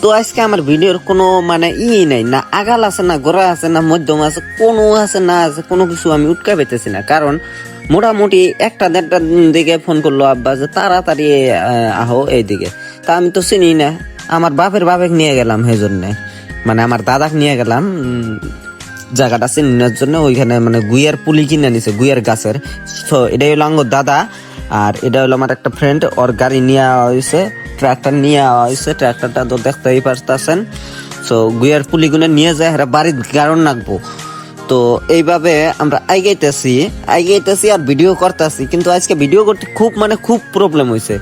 তো আজকে আমার ভিডিওর কোনো মানে নাই, না আগাল আছে, না গোড়া আছে, না মধ্যম আছে, কোনো আছে না আছে, কোনো কিছু আমি উৎকা পেতেছি না। কারণ মোটামুটি 1-1:30টার দিকে ফোন করলো আব্বা যে তাড়াতাড়ি আহো এইদিকে। তা আমি তো চিনি না, আমার বাপেক নিয়ে গেলাম, সেই জন্যে মানে আমার দাদাকে নিয়ে গেলাম জায়গাটা চিনার জন্য। ওইখানে মানে গুইয়ার পুলি কিনে নিছে, গুইয়ার গাছের। তো এটাই হলো আঙ্গর দাদা, আর এটা হলো আমার একটা ফ্রেন্ড, ওর গাড়ি নিয়ে হয়েছে, ট্রাক্টর নিয়ে হয়েছে। ট্রাক্টরটা তো দেখতেই পারতেছেন। তো গুইয়ার পুলিগুলো নিয়ে যায়, এরা বাড়ির কারণ রাখবো। তো এইভাবে আমরা আইগাইতেছি আর ভিডিও করতেছি। কিন্তু আজকে ভিডিও করতে খুব প্রবলেম হয়েছে।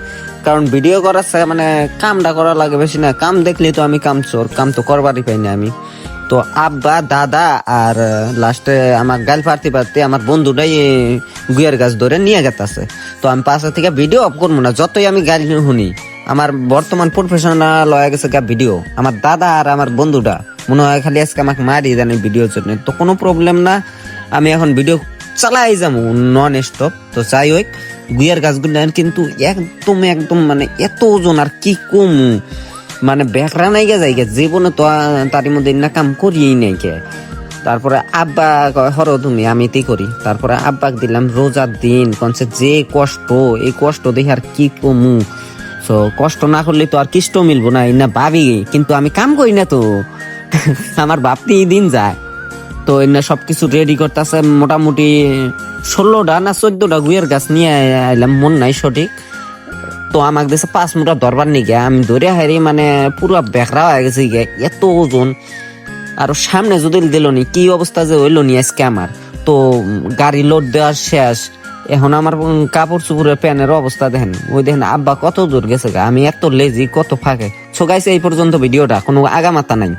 কারণ ভিডিও করার মানে কামটা করা লাগে বেশি না। কাম দেখলে তো আমি কাম চোর, কাম তো করবারই পাই না আমি। তো আব্বা, দাদা আর লাস্টে আমার গাল পারতে আমার বন্ধুটাই গুয়ের গাছ ধরে নিয়ে গেছে। তো আমি পাশে থেকে ভিডিও অফ করবো না, যতই আমি গাড়ি শুনি। আমার বর্তমান প্রফেশনাল হয়ে গেছে ভিডিও। আমার দাদা আর আমার বন্ধুটা মনে হয় খালি আজকে আমাকে মারি জানি ভিডিওর জন্য। তো কোনো প্রবলেম না, আমি এখন ভিডিও চালাই যাবো নন স্টপ। তো চাই ওই গুইয়ার গাছগুলো কিন্তু একদম মানে এত ওজন, আর কি কম মানে বেকরা নাই গে যাইগে জীবনে তো তার মধ্যে না কাম করিই নাই কে। তারপরে আব্বা হরো তুমি, আমি তি করি। তারপরে আব্বাক দিলাম রোজার দিন, কনসে যে কষ্ট, এই কষ্ট দেখে আর কি কমু। তো কষ্ট না করলে তো আর কিষ্ট মিলবো না, না ভাবি। কিন্তু আমি কাম করি না তো আমার ভাবতেই দিন যায়। তো এনে সবকিছু রেডি করতেছে। মোটামুটি 16টা না 14টা গুইয়ের গাছ নিয়ে আইলাম, মন নাই সঠিক। তো আমাকে দেশে 5 মুঠা ধরবার নিয়ে গিয়ে আমি ধরে হারি মানে পুরো বেকরা হয়ে গেছে গিয়ে, এত ওজন। আর সামনে যদি দিল নি, কি অবস্থা যে হইলো নি আজকে আমার। তো গাড়ি লোড দেওয়া শেষ, এখন আমার কাপড় চুপড়ের প্যানের অবস্থা দেখেন। ওই দেখেন আব্বা কত দূর গেছে, আমি এত লেজি, কত ফাঁকে। সো গাইস, এই পর্যন্ত ভিডিওটা, কোনো আগামাতা নাই।